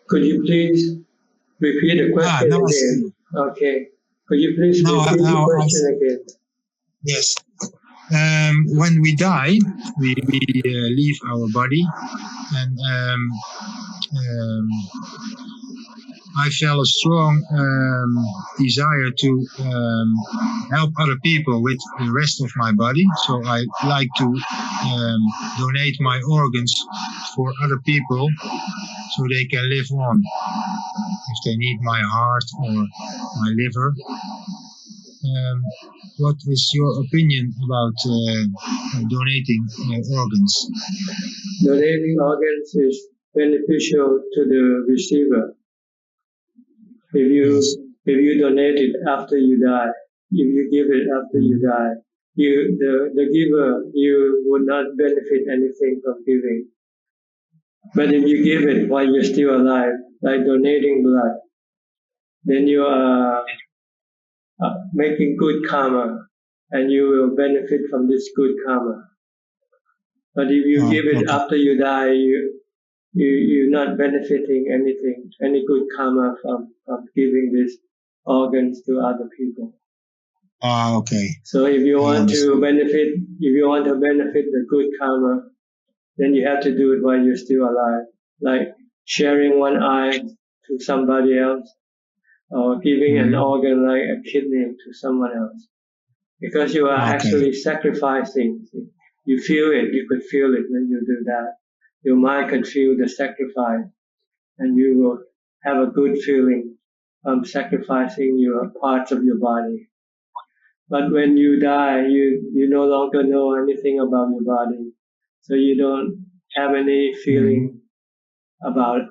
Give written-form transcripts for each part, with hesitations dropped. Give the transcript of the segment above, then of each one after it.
Could you please repeat the question again? Okay. Could you please repeat the question again? Yes. When we die, we leave our body, and I felt a strong desire to help other people with the rest of my body. So I like to donate my organs for other people so they can live on. If they need my heart or my liver. What is your opinion about donating organs? Donating organs is beneficial to the receiver. If you donate it after you die, if you give it after you die, the giver, you would not benefit anything from giving. But if you give it while you're still alive, like donating blood, then you are making good karma, and you will benefit from this good karma. But if you give it after you die, you're not benefiting anything, any good karma from giving these organs to other people. Okay. So if you want to benefit the good karma, then you have to do it while you're still alive, like sharing one eye to somebody else, or giving an organ like a kidney to someone else, because you are actually sacrificing. You feel it. You could feel it when you do that. Your mind can feel the sacrifice, and you will have a good feeling from sacrificing your parts of your body. But when you die, you no longer know anything about your body, so you don't have any feeling about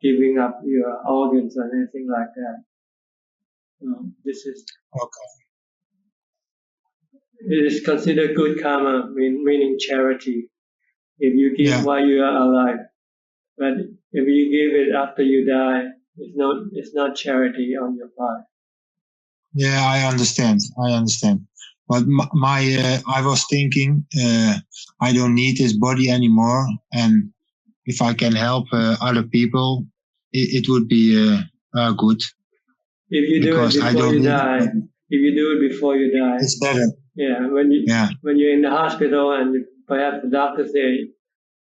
giving up your organs or anything like that. This is It is considered good karma, meaning charity. If you give while you are alive, but if you give it after you die, it's not charity on your part. Yeah, I understand. But I was thinking, I don't need this body anymore, and if I can help other people, it would be good. If you do it before you die, it's better. Yeah, when you're in the hospital and perhaps the doctor say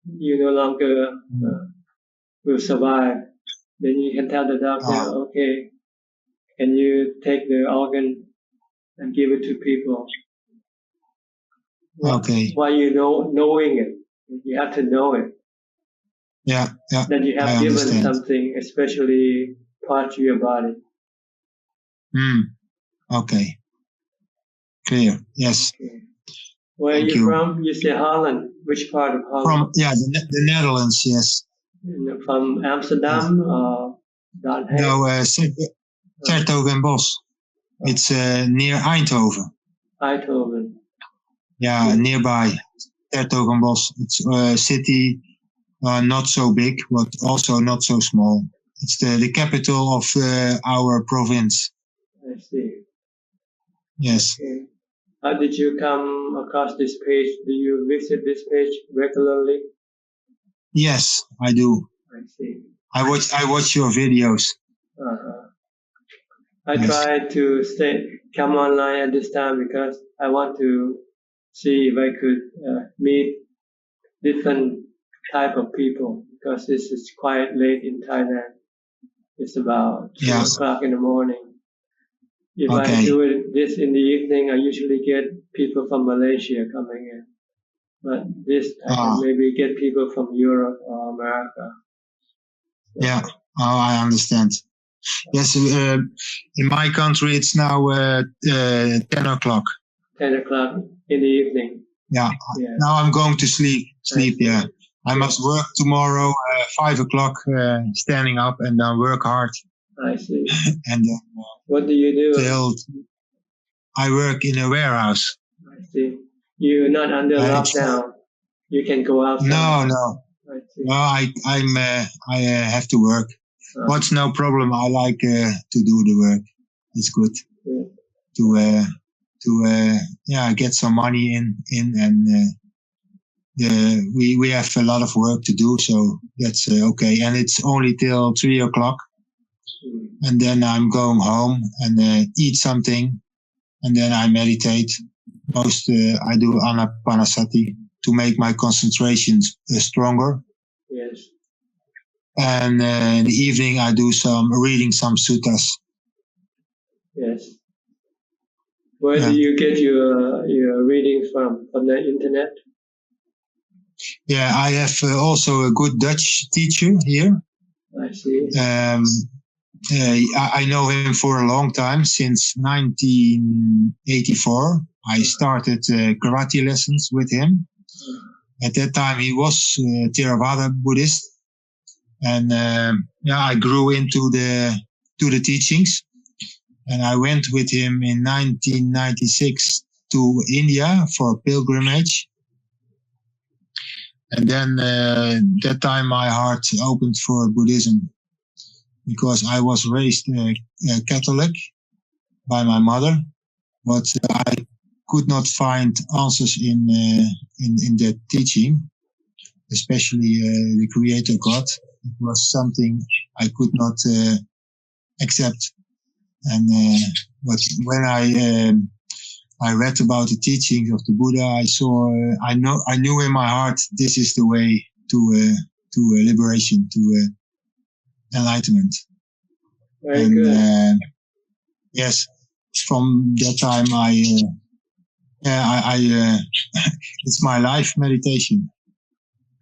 you no longer will survive, then you can tell the doctor, okay, can you take the organ and give it to people? Okay. While you knowing it, you have to know it. Yeah. That you have given something, especially part of your body. Okay. Clear. Yes. Okay. Where are you from? You say Holland. Which part of Holland? From the Netherlands. Yes. From Amsterdam or Den Haag? No, 's-Hertogenbosch. It's near Eindhoven. Eindhoven. Yeah, nearby 's-Hertogenbosch. It's a city not so big, but also not so small. It's the capital of our province. I see. Yes. Okay. How did you come across this page? Do you visit this page regularly? Yes, I do. I see. I watch your videos. I try to come online at this time because I want to see if I could meet different type of people, because this is quite late in Thailand. It's about 2 o'clock in the morning. If I do this in the evening, I usually get people from Malaysia coming in. But this, I can maybe get people from Europe or America. So, yeah, I understand. Yes, in my country it's now 10 o'clock. 10 o'clock in the evening. Yeah. Now I'm going to sleep. Yeah. I must work tomorrow 5 o'clock, standing up and then work hard. I see. And what do you do? I work in a warehouse. I see. You're not under lockdown. You can go outside. No. I see. No, I have to work. What's no problem. I like to do the work. It's good to get some money in and we have a lot of work to do. So that's okay. And it's only till 3 o'clock. And then I'm going home and eat something. And then I meditate. I do anapanasati to make my concentration stronger. Yes. And in the evening I do reading some suttas. Yes. Where do you get your reading from? From the internet? Yeah, I have also a good Dutch teacher here. I see. I know him for a long time, since 1984. I started karate lessons with him. At that time, he was Theravada Buddhist, and I grew into the teachings. And I went with him in 1996 to India for a pilgrimage. And then that time my heart opened for Buddhism, because I was raised Catholic by my mother, but I could not find answers in that teaching, especially the Creator God. It was something I could not accept. And but when I read about the teachings of the Buddha, I knew in my heart this is the way to liberation, to enlightenment. Very good. Yes, from that time it's my life meditation.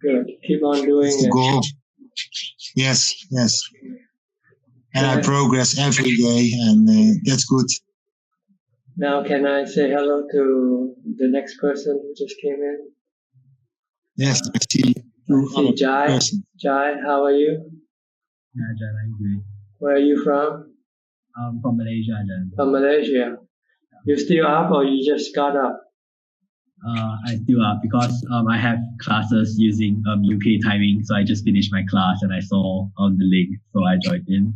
Good. Keep on doing it's the it. Goal. Yes. And I progress every day, and that's good. Now, can I say hello to the next person who just came in? Yes, I see Jai. Jai, how are you? Yeah, Ajahn, I'm great. Where are you from? From Malaysia, Ajahn. From Malaysia. You still up or you just got up? I still up because I have classes using UK timing, so I just finished my class and I saw the link, so I joined in.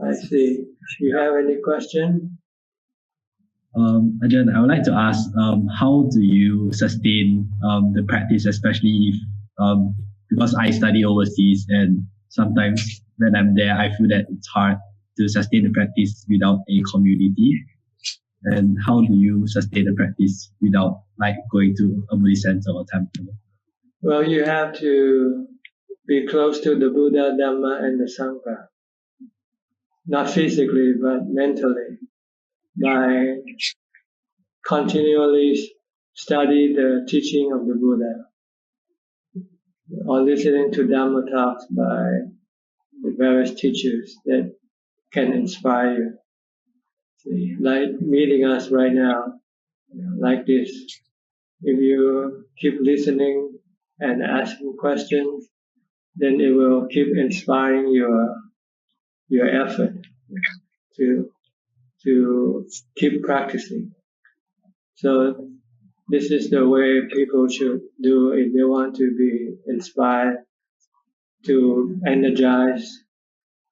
I see. Do you have any question? Ajahn, I would like to ask, how do you sustain the practice, especially if because I study overseas, and sometimes when I'm there, I feel that it's hard to sustain the practice without a community. And how do you sustain the practice without going to a Buddhist center or temple? Well, you have to be close to the Buddha, Dhamma, and the Sangha. Not physically, but mentally. By continually study the teaching of the Buddha, or listening to Dhamma talks by the various teachers that can inspire you. See, like meeting us right now, like this. If you keep listening and asking questions, then it will keep inspiring your effort to keep practicing. So this is the way people should do if they want to be inspired, to energize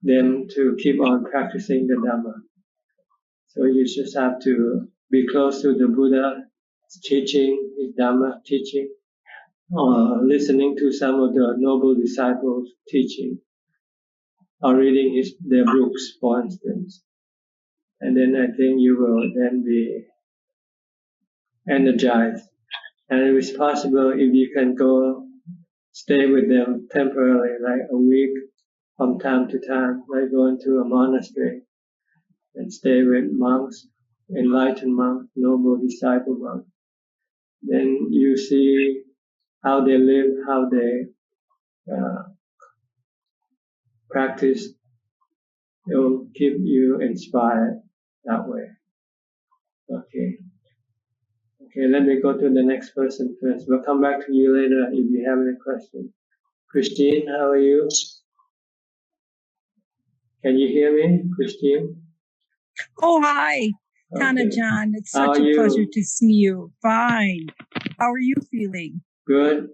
them to keep on practicing the Dhamma. So you just have to be close to the Buddha teaching, his Dhamma teaching, or listening to some of the noble disciples teaching, or reading their books, for instance. And then I think you will then be energized. And if it's possible, if you can go stay with them temporarily, like a week from time to time, like going to a monastery and stay with monks, enlightened monks, noble disciple monks. Then you see how they live, how they practice. It will keep you inspired that way. Okay, let me go to the next person first. We'll come back to you later if you have any questions. Christine, how are you? Can you hear me, Christine? Oh, hi, Ajahn. It's such a pleasure to see you. Fine. How are you feeling? Good.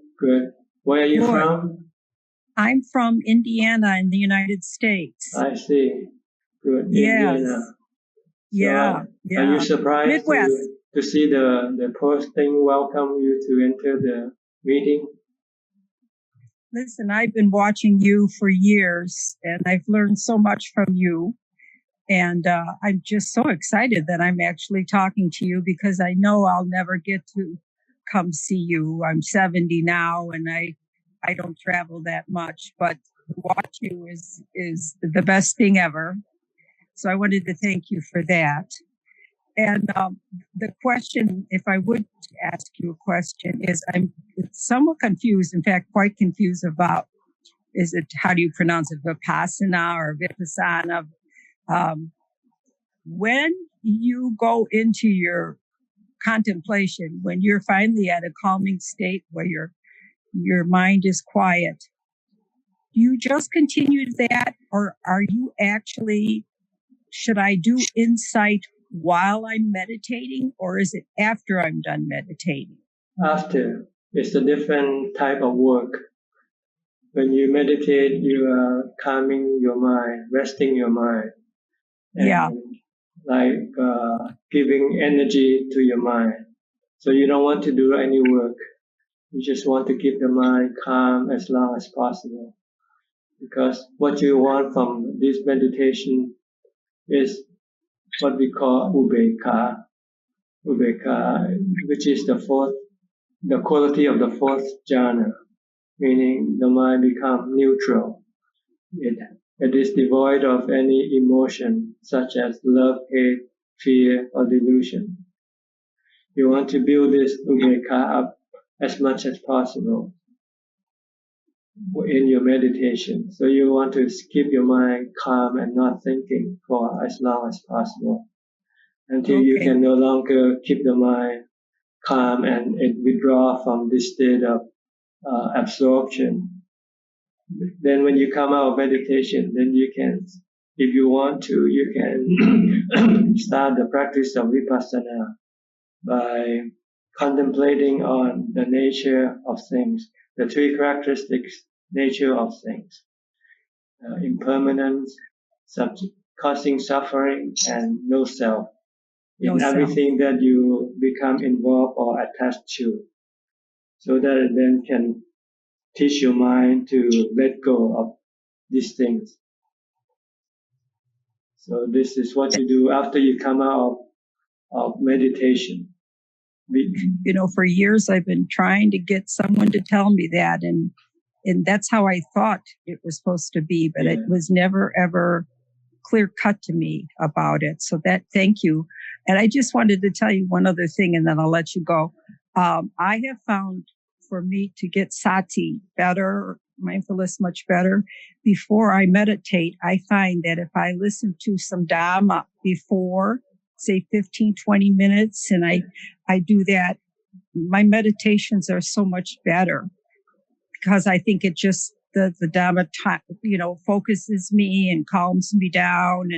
Where are you from? I'm from Indiana in the United States. I see. Good. Yes. Indiana. Yeah. Are you surprised to see the posting welcome you to enter the meeting? Listen, I've been watching you for years, and I've learned so much from you. And I'm just so excited that I'm actually talking to you, because I know I'll never get to come see you. I'm 70 now, and I don't travel that much, but to watch you is the best thing ever. So I wanted to thank you for that. And the question, if I would ask you a question, is I'm somewhat confused, in fact, quite confused about, is it, how do you pronounce it, Vipassana or Vipassana? When you go into your contemplation, when you're finally at a calming state where your mind is quiet, do you just continue that, or are you actually, should I do insight while I'm meditating, or is it after I'm done meditating? After. It's a different type of work. When you meditate, you are calming your mind, resting your mind. And giving energy to your mind. So you don't want to do any work. You just want to keep the mind calm as long as possible. Because what you want from this meditation is what we call ubeka, which is the quality of the fourth jhana, meaning the mind become neutral. It is devoid of any emotion such as love, hate, fear, or delusion. You want to build this ubeka up as much as possible in your meditation. So you want to keep your mind calm and not thinking for as long as possible until you can no longer keep the mind calm and it withdraw from this state of absorption. Then when you come out of meditation, then you can, if you want to, you can start the practice of vipassana by contemplating on the nature of things, the three characteristics nature of things, impermanence, causing suffering, and no self. In everything that you become involved or attached to, so that it then can teach your mind to let go of these things. So this is what you do after you come out of meditation. For years I've been trying to get someone to tell me that, and that's how I thought it was supposed to be, but it was never ever clear cut to me about it. So thank you. And I just wanted to tell you one other thing, and then I'll let you go. I have found, for me to get sati better, mindfulness much better, before I meditate, I find that if I listen to some Dhamma before, say 15, 20 minutes, and I do that, my meditations are so much better, because I think it just, the Dhamma, focuses me and calms me down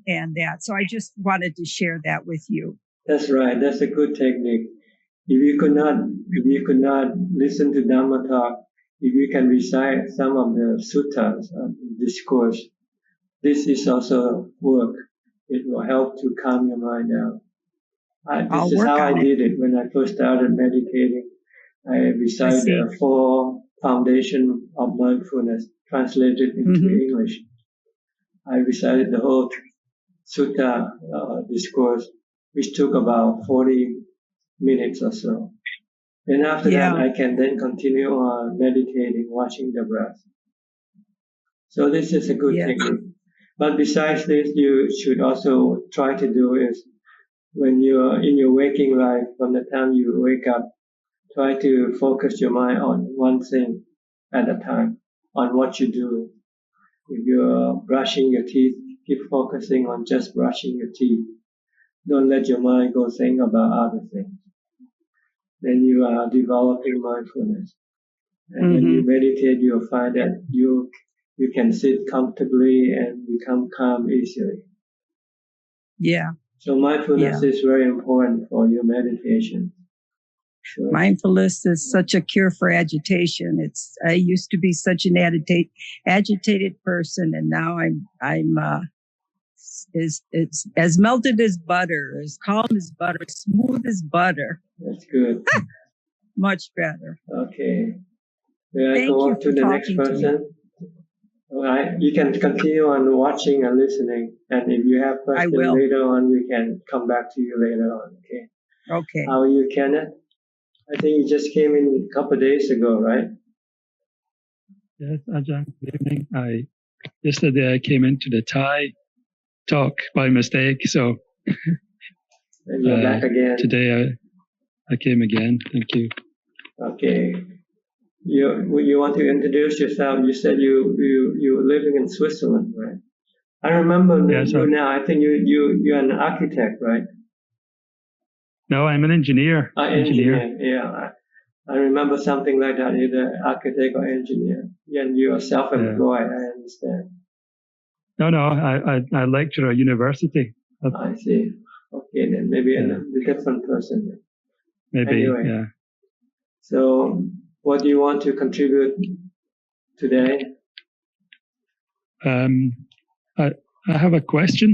and that. So I just wanted to share that with you. That's right. That's a good technique. If you could not listen to Dhamma talk, if you can recite some of the suttas, discourse, this is also work. It will help to calm your mind down. This is how I did it when I first started meditating. I recited 4 foundation of mindfulness, translated into English. I recited the whole sutta discourse, which took about 40 minutes or so. And after that, I can then continue on meditating, watching the breath. So this is a good technique. But besides this, you should also try to do is, when you're in your waking life, from the time you wake up, try to focus your mind on one thing at a time, on what you do. If you're brushing your teeth, keep focusing on just brushing your teeth. Don't let your mind go think about other things. Then you are developing mindfulness. And when you meditate, you'll find that you can sit comfortably and become calm easily. Yeah. So mindfulness is very important for your meditation. So mindfulness is such a cure for agitation. I used to be such an agitated person, and now I'm it's as melted as butter, as calm as butter, smooth as butter. That's good. Much better. Okay. May I Thank go you on to for the next talking to me. person? All right. You can continue on watching and listening. And if you have questions will. later on, we can come back to you later on. Okay. Okay. How are you, Kenneth? I think you just came in a couple of days ago, right? Yes, Ajahn, good evening. Yesterday I came into the Thai talk by mistake, so And you're back again. today I came again. Thank you. Okay. You want to introduce yourself? You said you were living in Switzerland, right? I remember Yes, you now. I think you're an architect, right? No, I'm an engineer. Engineer. Yeah. I remember something like that, either architect or engineer. And you are self-employed, I understand. No, I lecture at university. I see. Okay, then maybe a different person. Then. Maybe, anyway, yeah. So, what do you want to contribute today? I have a question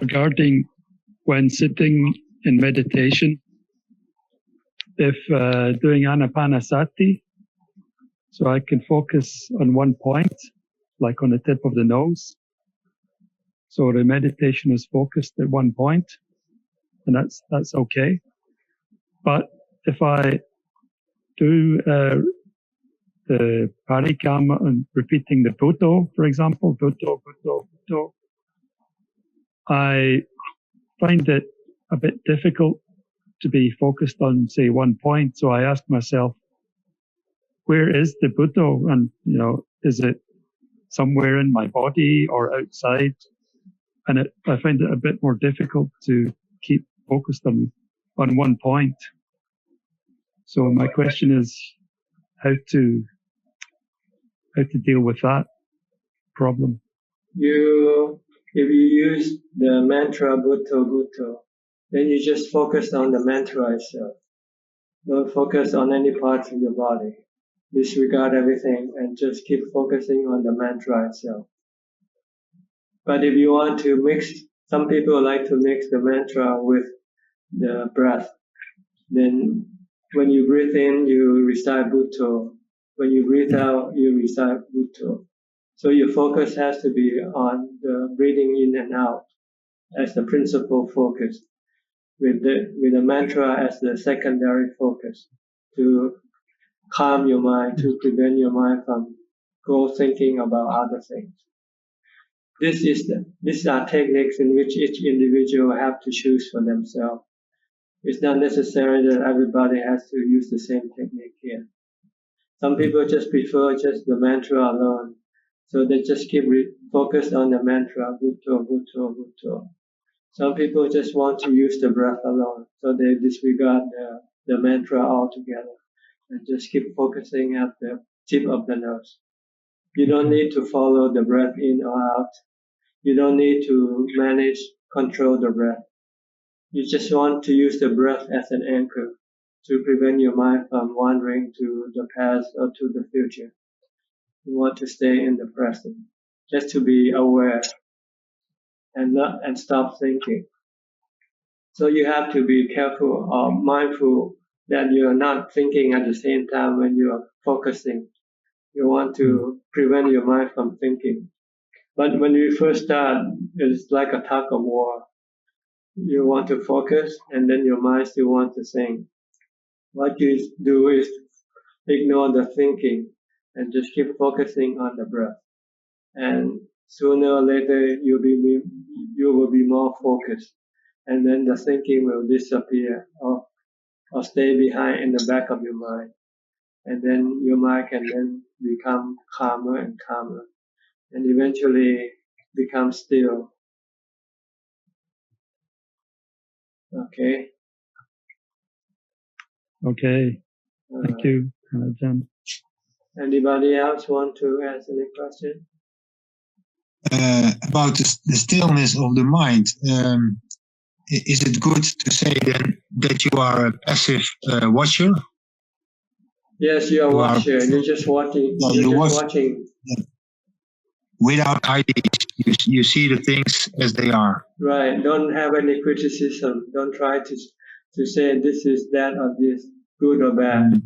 regarding when sitting in meditation, if doing anapanasati, so I can focus on one point, like on the tip of the nose. So the meditation is focused at one point, and that's okay. But if I do the parikama and repeating the Bhutto, for example, Bhutto, Bhutto, Bhutto, I find it a bit difficult to be focused on, say, one point. So I ask myself, where is the Bhutto? And, is it somewhere in my body or outside? And I find it a bit more difficult to keep focused on one point. So my question is how to deal with that problem. If you use the mantra Bhutto Bhutto, then you just focus on the mantra itself. Don't focus on any parts of your body. Disregard everything and just keep focusing on the mantra itself. But if you want to mix, some people like to mix the mantra with the breath. Then when you breathe in, you recite Bhutto. When you breathe out, you recite Bhutto. So your focus has to be on the breathing in and out as the principal focus, with the mantra as the secondary focus, to calm your mind, to prevent your mind from go thinking about other things. These are techniques in which each individual have to choose for themselves. It's not necessary that everybody has to use the same technique here. Some people just prefer just the mantra alone. So they just keep focused on the mantra, Bhutto, Bhutto, Bhutto. Some people just want to use the breath alone. So they disregard the mantra altogether and just keep focusing at the tip of the nose. You don't need to follow the breath in or out. You don't need to control the breath. You just want to use the breath as an anchor to prevent your mind from wandering to the past or to the future. You want to stay in the present, just to be aware and stop thinking. So you have to be careful or mindful that you are not thinking at the same time when you are focusing. You want to prevent your mind from thinking. But when you first start, it's like a tug of war. You want to focus, and then your mind still wants to think. What you do is ignore the thinking and just keep focusing on the breath. And sooner or later, you will be more focused, and then the thinking will disappear or stay behind in the back of your mind. And then your mind can then become calmer and calmer, and eventually become still. Okay. Okay. Thank you, Ajahn. Anybody else want to ask any question? About the stillness of the mind, is it good to say then that you are a passive watcher? Yes, you are a watcher. You're just watching. Yeah, you're just watching. Yeah. Without ideas, you see the things as they are. Right. Don't have any criticism. Don't try to say this is that or this. good or bad.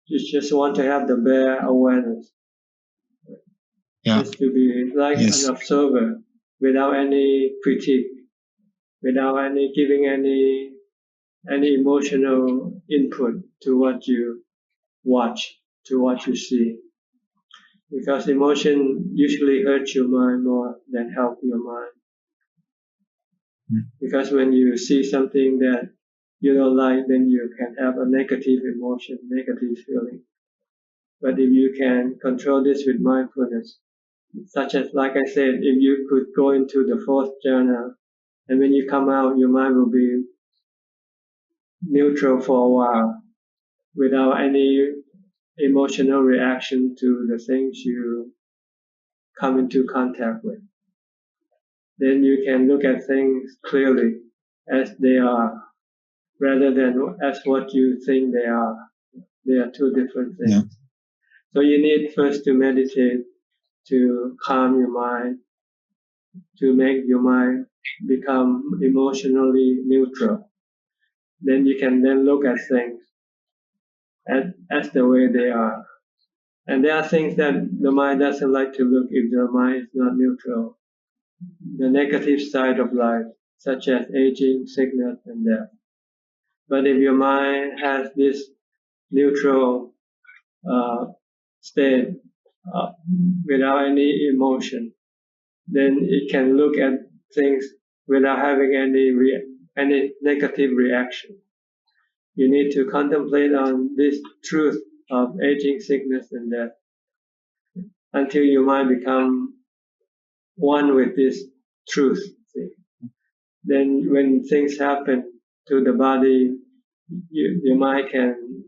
You just want to have the bare awareness. Just to be like an observer without any critique, without any giving any emotional input to what you watch, to what you see. Because emotion usually hurts your mind more than help your mind. Because when you see something that you don't like, then you can have a negative emotion, negative feeling. But if you can control this with mindfulness, such as, like I said, if you could go into the fourth jhana, and when you come out, your mind will be neutral for a while, without any emotional reaction to the things you come into contact with. Then you can look at things clearly as they are, rather than as what you think they are. They are two different things. Yeah. So you need first to meditate, to calm your mind, to make your mind become emotionally neutral. Then you can then look at things as the way they are. And there are things that the mind doesn't like to look if the mind is not neutral. The negative side of life, such as aging, sickness, and death. But if your mind has this neutral state without any emotion, then it can look at things without having any negative reaction. You need to contemplate on this truth of aging, sickness, and death until your mind become one with this truth. See? Then when things happen to the body, your mind can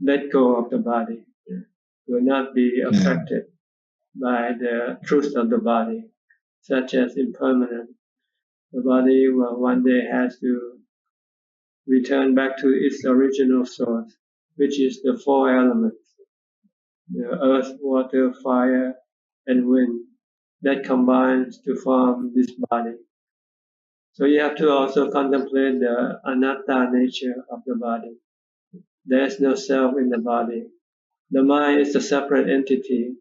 let go of the body. It will not be affected by the truth of the body, such as impermanence. The body will one day has to return back to its original source, which is the four elements, the earth, water, fire, and wind, that combines to form this body. So you have to also contemplate the anatta nature of the body. There is no self in the body. The mind is a separate entity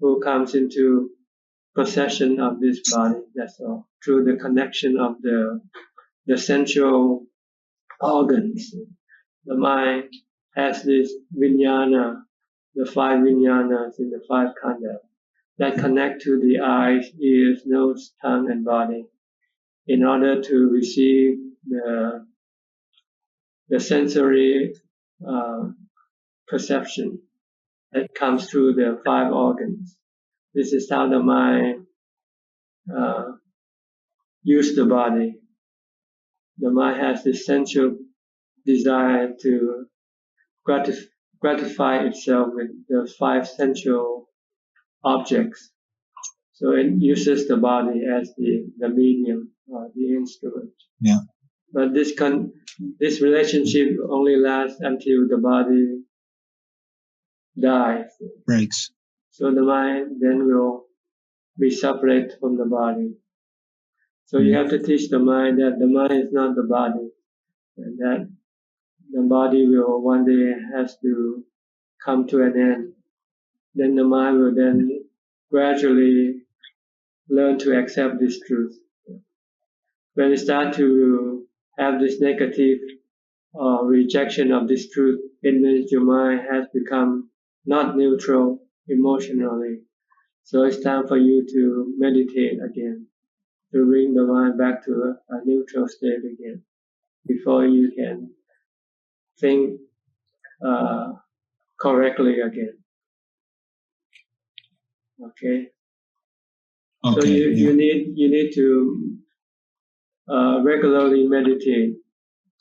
who comes into possession of this body, that's all, through the connection of the sensual organs. The mind has this vijnana, the five vijnanas in the five khandhas, that connect to the eyes, ears, nose, tongue, and body in order to receive the sensory perception that comes through the five organs. This is how the mind uses the body. The mind has this sensual desire to gratify itself with the five sensual objects. So it uses the body as the medium or the instrument. Yeah. But this relationship only lasts until the body dies. Breaks. So the mind then will be separate from the body. So you have to teach the mind that the mind is not the body, and that the body will one day has to come to an end. Then the mind will then gradually learn to accept this truth. When you start to have this negative rejection of this truth, it means your mind has become not neutral emotionally. So it's time for you to meditate again, to bring the mind back to a neutral state again, before you can think correctly again. Okay. So you need to regularly meditate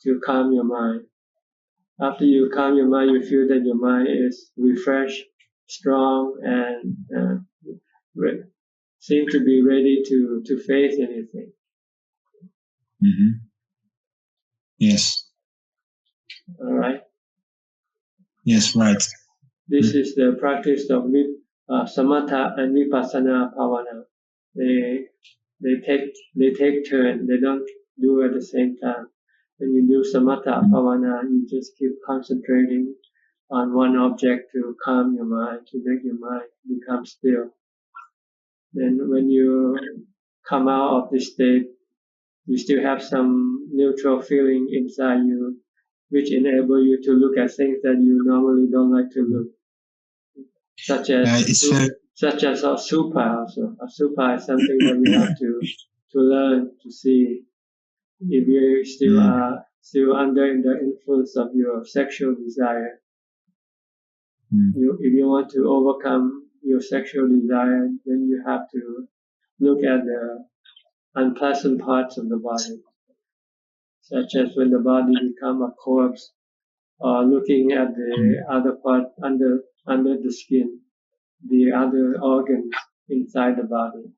to calm your mind. After you calm your mind, you feel that your mind is refreshed, strong, and seem to be ready to face anything. Mm-hmm. Yes. All right. Yes, right. This is the practice of samatha and vipassana bhavana. They take turn. They don't do at the same time. When you do samatha bhavana, you just keep concentrating on one object to calm your mind, to make your mind become still. Then when you come out of this state, you still have some neutral feeling inside you, which enable you to look at things that you normally don't like to look, such as a supa. Also, a supa is something that we have to learn to see. If you still are still under the influence of your sexual desire, if you want to overcome your sexual desire, then you have to look at the unpleasant parts of the body, such as when the body become a corpse, or looking at the other part under the skin, the other organs inside the body.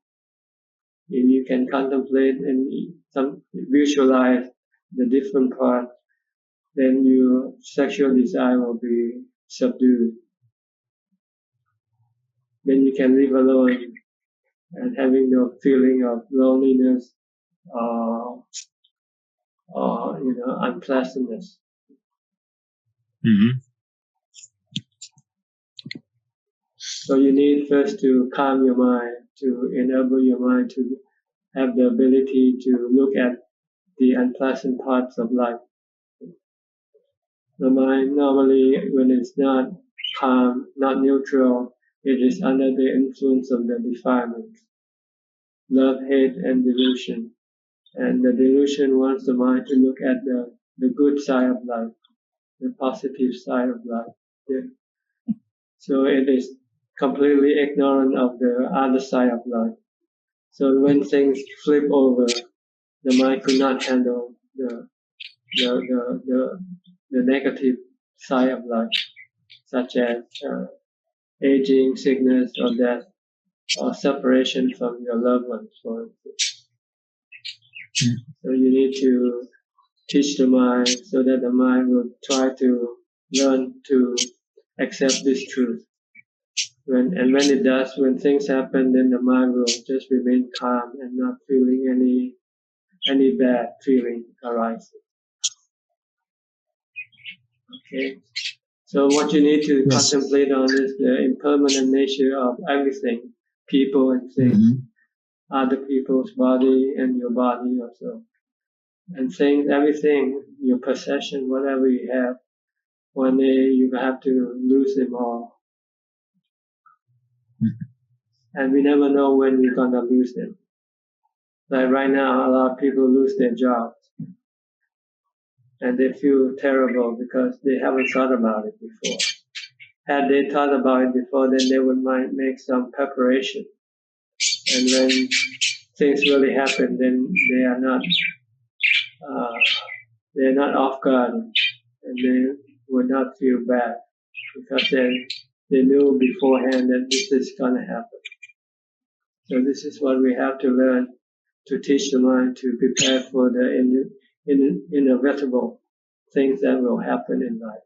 If you can contemplate and visualize the different parts, then your sexual desire will be subdued. Then you can live alone and having no feeling of loneliness or unpleasantness. So you need first to calm your mind, to enable your mind to have the ability to look at the unpleasant parts of life. The mind normally, when it's not calm, not neutral, it is under the influence of the defilements, love, hate, and delusion. And the delusion wants the mind to look at the good side of life, the positive side of life. Yeah. So it is completely ignorant of the other side of life. So when things flip over, the mind could not handle the negative side of life, such as aging, sickness, or death, or separation from your loved ones, for instance. So you need to teach the mind so that the mind will try to learn to accept this truth. When it does, when things happen, then the mind will just remain calm and not feeling any bad feeling arises. Okay. So what you need to contemplate on is the impermanent nature of everything, people and things, other people's body and your body also. And things, everything, your possession, whatever you have, one day you have to lose them all. And we never know when we're gonna lose them. Like right now, a lot of people lose their jobs. And they feel terrible because they haven't thought about it before. Had they thought about it before, then they might make some preparation. And when things really happen, then they are not off guard, and they would not feel bad because they knew beforehand that this is gonna happen. So this is what we have to learn to teach the mind to prepare for the inevitable things that will happen in life.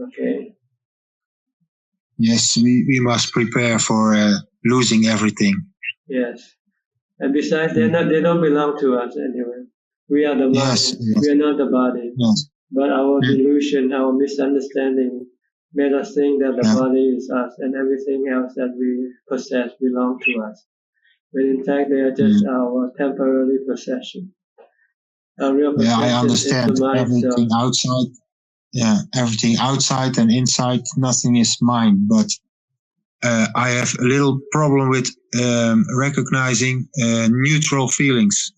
Okay. Yes, we must prepare for losing everything. Yes. And besides, they don't belong to us anyway. We are the mind. Yes. We are not the body. Yes. But our delusion, our misunderstanding made us think that the body is us and everything else that we possess belong to us. When in fact they are just our temporary possession. Our real possession I understand is the mind everything itself. outside. Yeah, everything outside and inside, nothing is mine. But I have a little problem with recognizing neutral feelings.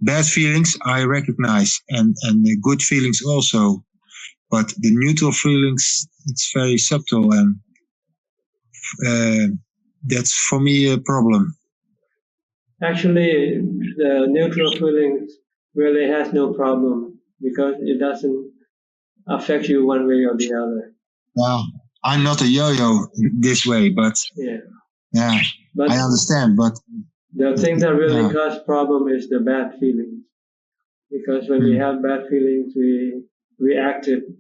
Bad feelings I recognize, and good feelings also. But the neutral feelings, it's very subtle, and that's for me a problem. Actually, the neutral feelings really has no problem because it doesn't affect you one way or the other. Well, I'm not a yo-yo this way, but but I understand. But the thing that really causes problem is the bad feelings, because when we have bad feelings, we reacted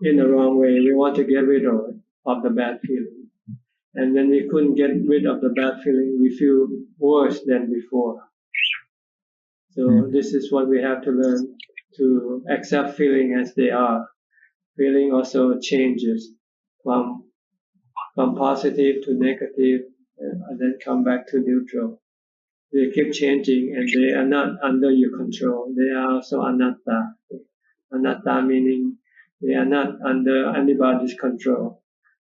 in the wrong way. We want to get rid of the bad feeling, and when we couldn't get rid of the bad feeling, we feel worse than before. So this is what we have to learn, to accept feeling as they are. Feeling also changes from positive to negative, and then come back to neutral. They keep changing, and they are not under your control. They are also anatta. Anatta meaning they are not under anybody's control.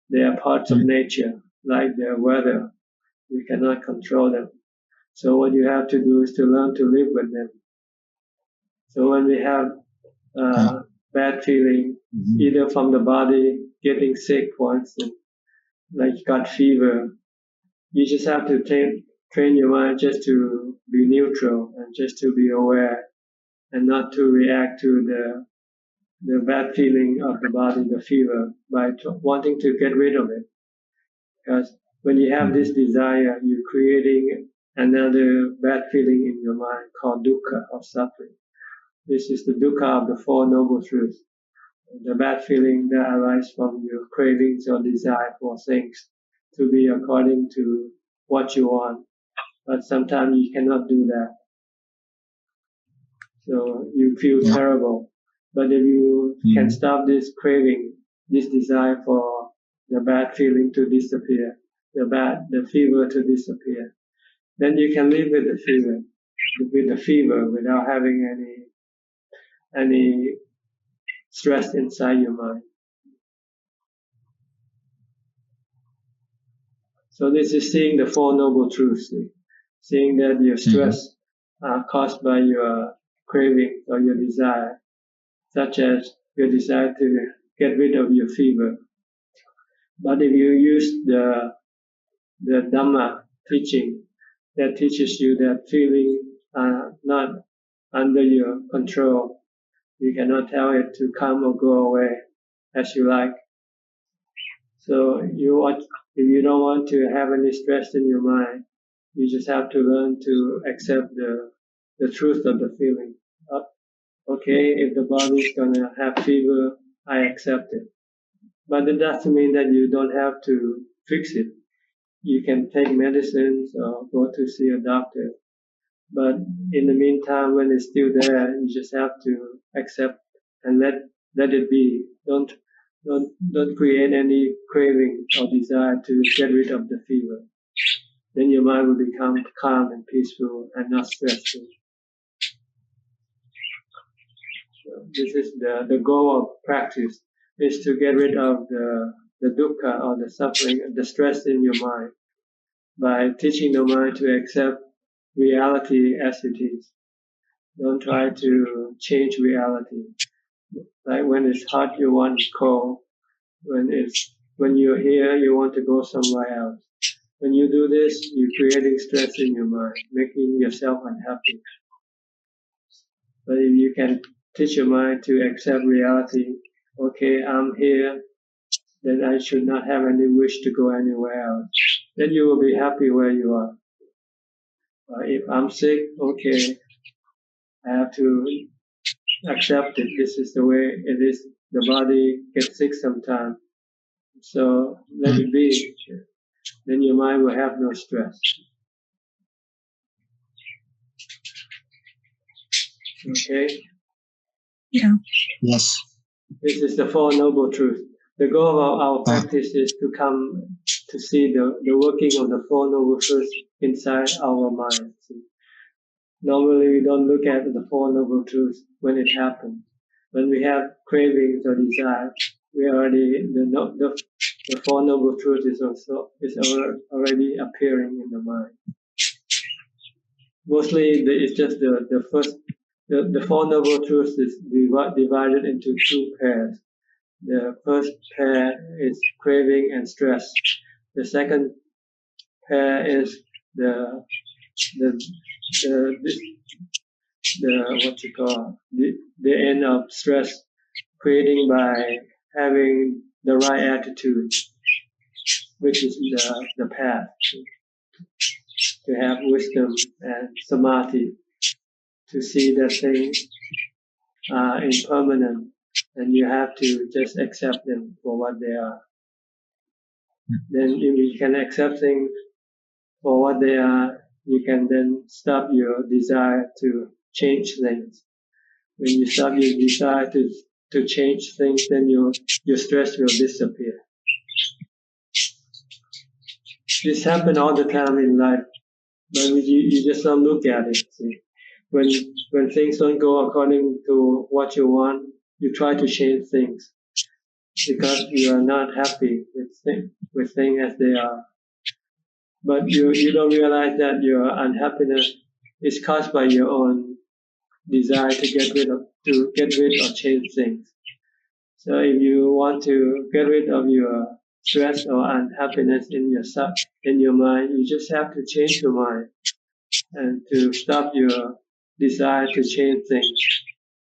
They are parts of nature, like the weather. We cannot control them. So what you have to do is to learn to live with them. So when we have bad feeling, either from the body, getting sick, for instance, like you got fever, you just have to train your mind just to be neutral and just to be aware and not to react to the bad feeling of the body, the fever, by wanting to get rid of it. Because when you have this desire, you're creating another bad feeling in your mind called dukkha, or suffering. This is the dukkha of the Four Noble Truths. The bad feeling that arises from your cravings or desire for things to be according to what you want. But sometimes you cannot do that. So you feel terrible. But if you can stop this craving, this desire for the bad feeling to disappear, the fever to disappear, then you can live with the fever without having any stress inside your mind. So this is seeing the Four Noble Truths, seeing that your stress are caused by your craving or your desire, such as your desire to get rid of your fever. But if you use the Dhamma teaching that teaches you that feeling are not under your control, you cannot tell it to come or go away as you like. So if you don't want to have any stress in your mind, you just have to learn to accept the truth of the feeling. Okay, if the body is gonna have fever, I accept it. But it doesn't mean that you don't have to fix it. You can take medicines or go to see a doctor. But in the meantime, when it's still there, you just have to accept and let it be. Don't create any craving or desire to get rid of the fever. Then your mind will become calm and peaceful and not stressful. So this is the goal of practice, is to get rid of the dukkha or the suffering, the stress in your mind, by teaching the mind to accept reality as it is. Don't try to change reality. Like when it's hot, you want cold. When you're here, you want to go somewhere else. When you do this, you're creating stress in your mind, making yourself unhappy. But if you can teach your mind to accept reality, okay, I'm here, then I should not have any wish to go anywhere else. Then you will be happy where you are. If I'm sick, okay, I have to accept it. This is the way it is. The body gets sick sometimes. So let it be. Then your mind will have no stress. Okay? Yeah. Yes. This is the Four Noble Truths. The goal of our practice is to come to see the working of the Four Noble Truths inside our minds. Normally we don't look at the Four Noble Truths when it happens. When we have cravings or desire, we already, the Four Noble Truths is already appearing in the mind. Mostly it's just the first, the Four Noble Truths is divided into two pairs. The first pair is craving and stress. The second pair is the end of stress, creating by having the right attitude, which is the path to have wisdom and samadhi, to see that things are impermanent and you have to just accept them for what they are. Then if you can accept things for what they are, you can then stop your desire to change things. When you stop your desire to change things, then your stress will disappear. This happens all the time in life, but you just don't look at it. See? When things don't go according to what you want, you try to change things because you are not happy with things as they are. But you don't realize that your unhappiness is caused by your own desire to get rid or change things. So if you want to get rid of your stress or unhappiness in your mind, you just have to change your mind and to stop your desire to change things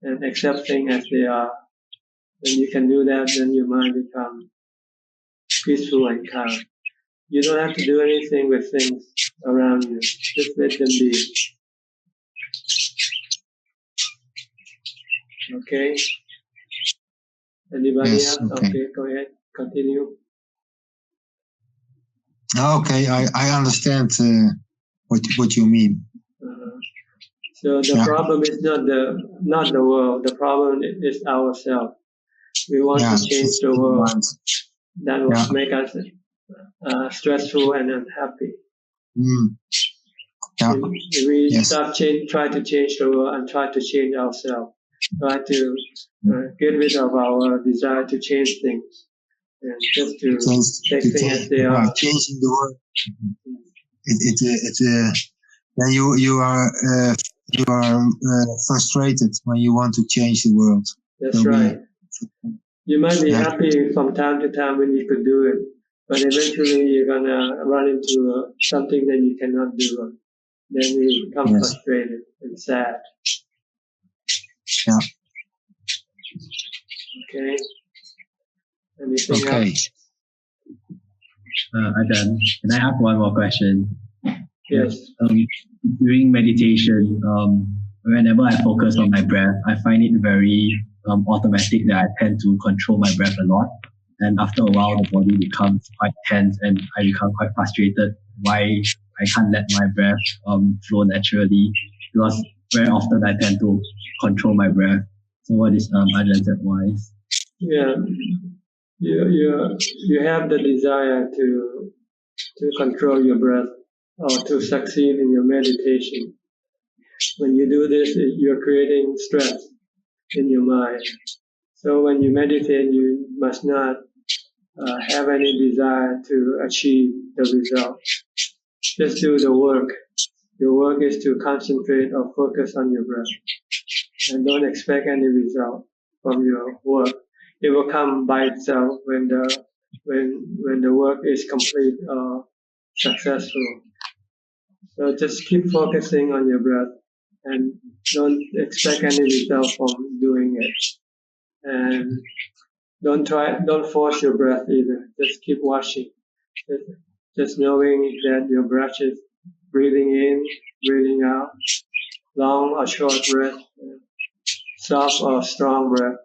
and accept things as they are. When you can do that, then your mind becomes peaceful and calm. You don't have to do anything with things around you. Just let them be. Okay? Anybody Yes, else? Okay, go ahead. Continue. Okay, I understand what you mean. So the problem is not the world. The problem is ourselves. We want to change the world. That will make us stressful and unhappy. If we try to change the world and try to change ourselves, try to get rid of our desire to change things, and just to take things as they are. Changing the world. Then you are frustrated when you want to change the world. That's right. You might be happy from time to time when you could do it, but eventually you're gonna run into something that you cannot do. Then you become frustrated and sad. Yeah. Okay. Anything else? Ajahn, can I ask one more question? Yes. During meditation, whenever I focus on my breath, I find it very automatic that I tend to control my breath a lot. And after a while, the body becomes quite tense and I become quite frustrated why I can't let my breath flow naturally, because very often I tend to control my breath. So what is Ajah's advice? Yeah, you have the desire to control your breath or to succeed in your meditation. When you do this, you're creating stress in your mind. So when you meditate, you must not have any desire to achieve the result. Just do the work. Your work is to concentrate or focus on your breath, and don't expect any result from your work. It will come by itself when the work is complete or successful. So just keep focusing on your breath and don't expect any result from doing it. And don't force your breath either. Just keep watching. Just knowing that your breath is breathing in, breathing out, long or short breath, soft or strong breath.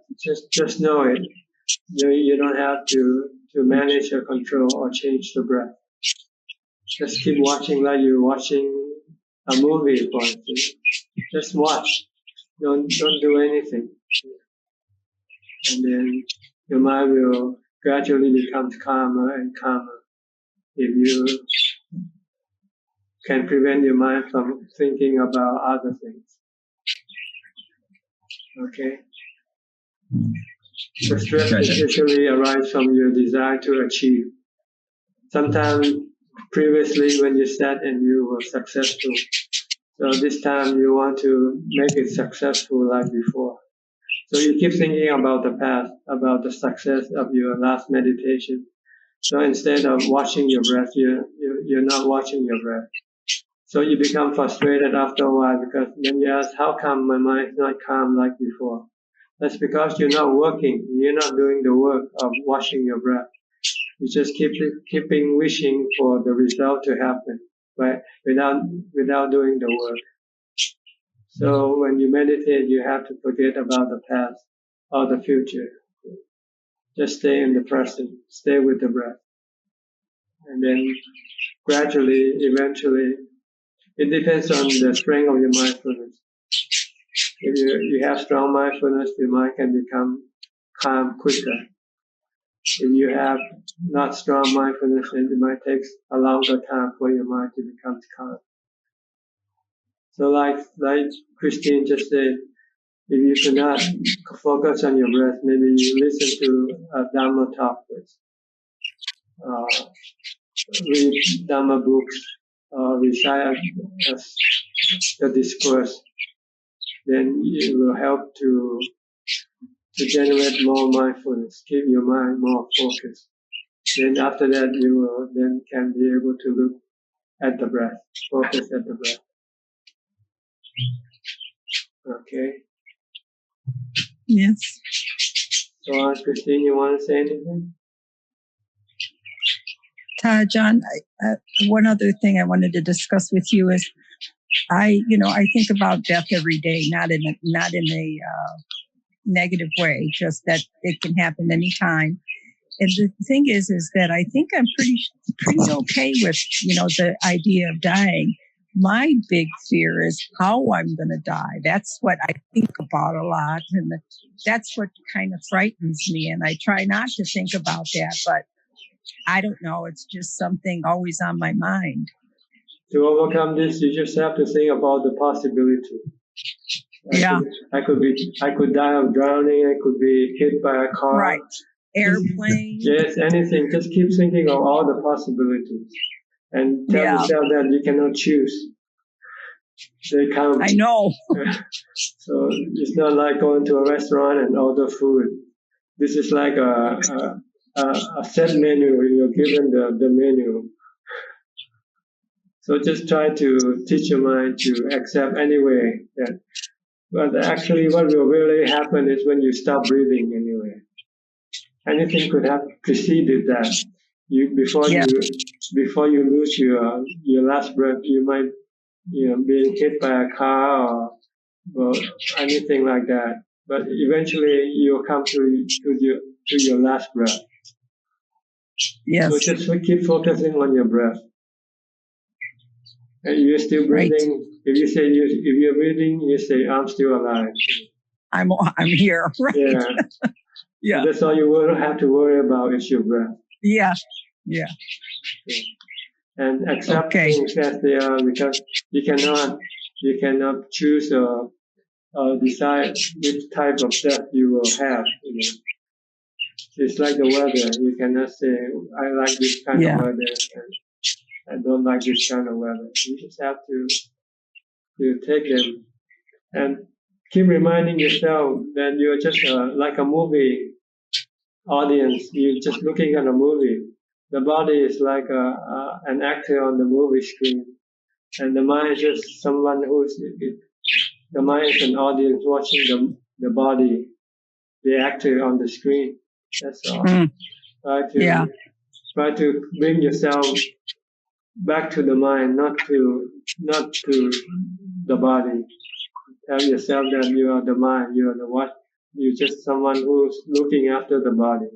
Just know it. You don't have to manage or control or change the breath. Just keep watching like you're watching a movie, for instance. Just watch. Don't do anything. And then your mind will gradually become calmer and calmer if you can prevent your mind from thinking about other things. Okay? The stress usually arises from your desire to achieve. Sometimes previously when you sat and you were successful, so this time you want to make it successful like before. So you keep thinking about the past, about the success of your last meditation. So instead of watching your breath, you're not watching your breath. So you become frustrated after a while because then you ask, how come my mind is not calm like before? That's because you're not working. You're not doing the work of watching your breath. You just keeping wishing for the result to happen, right? Without doing the work. So when you meditate, you have to forget about the past or the future. Just stay in the present. Stay with the breath. And then gradually, eventually, it depends on the strength of your mindfulness. If you have strong mindfulness, your mind can become calm quicker. If you have not strong mindfulness, then it might take a longer time for your mind to become calm. So like Christine just said, if you cannot focus on your breath, maybe you listen to a Dhamma talk with, read Dhamma books, or recite the discourse. Then it will help to generate more mindfulness, keep your mind more focused. Then after that, you will then can be able to look at the breath, focus at the breath. Okay. Yes. So, Christine, you want to say anything? John, one other thing I wanted to discuss with you is, I think about death every day, not in a negative way, just that it can happen anytime. And the thing is that I think I'm pretty okay with, the idea of dying. My big fear is how I'm going to die. That's what I think about a lot. And that's what kind of frightens me. And I try not to think about that, but I don't know. It's just something always on my mind. To overcome this, you just have to think about the possibility. I could die of drowning. I could be hit by a car. Right. Airplane. Yes, anything. Just keep thinking of all the possibilities. And tell yourself that you cannot choose. They come. I know. So it's not like going to a restaurant and order food. This is like a set menu. You're given the menu. So just try to teach your mind to accept anyway. But actually what will really happen is when you stop breathing anyway. Anything could have preceded that. Before you lose your last breath, you might being hit by a car or anything like that. But eventually you'll come to your last breath. Yes. So just keep focusing on your breath. And you're still breathing. Right. If you're breathing, you say, I'm still alive. I'm here. Right. Yeah. Yeah. So that's all you will have to worry about is your breath. Yeah. Yeah. Okay. And accept things as they are, because you cannot choose or decide which type of death you will have. It's like the weather. You cannot say, I like this kind of weather and I don't like this kind of weather. You just have to take them and keep reminding yourself that you're just like a movie audience. You're just looking at a movie. The body is like an actor on the movie screen, and the mind is just someone the mind is an audience watching the body, the actor on the screen. That's all. Try to bring yourself back to the mind, not to the body. Tell yourself that you are the mind, you are the what. You're just someone who's looking after the body.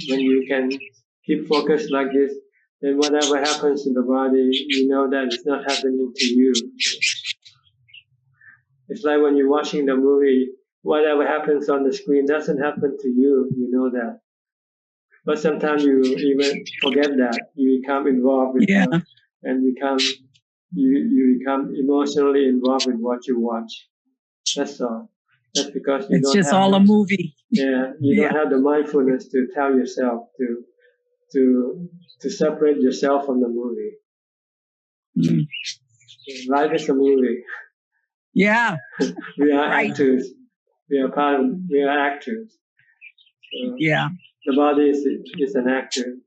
When you can keep focused like this, then whatever happens to the body, you know that it's not happening to you. It's like when you're watching the movie, whatever happens on the screen doesn't happen to you, you know that. But sometimes you even forget that. You become involved with them, and you become emotionally involved with what you watch. That's all. That's because it's just all a movie. Yeah, you don't have the mindfulness to tell yourself to separate yourself from the movie. Life is a movie. Yeah. We are actors. We are actors. So the body is an actor.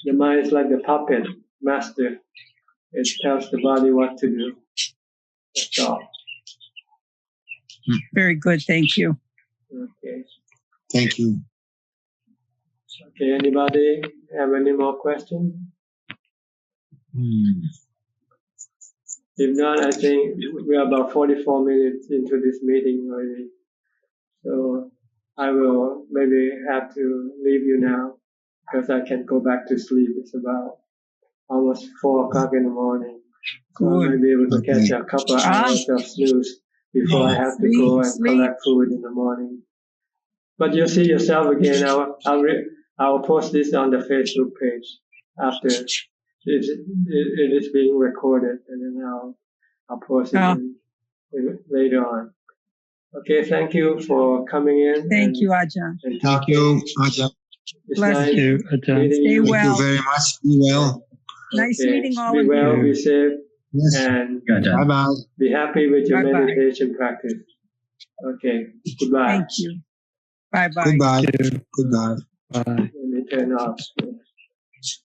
The mind is like the puppet master. It tells the body what to do. That's all. Very good. Thank you. Okay. Thank you. Okay. Anybody have any more questions? If not, I think we are about 44 minutes into this meeting already. So I will maybe have to leave you now because I can go back to sleep. It's about almost 4 o'clock in the morning. So I might be able to catch a couple of hours of snooze. before I have to go and collect food in the morning. But you'll see yourself again. I'll post this on the Facebook page after it is being recorded, and then I'll post it later on. Okay, thank you for coming in. Thank you, Ajahn. Thank you, Ajahn. It's Bless nice you, Ajahn. meeting Stay you. well. Thank you very much. Be well. Nice Okay. meeting all Be of well, you. be safe, Yes. and Bye bye. be happy with your Bye-bye. meditation practice. Okay, goodbye. Thank you. Bye-bye. Goodbye. Thank you. Goodbye. Bye. Let me turn off.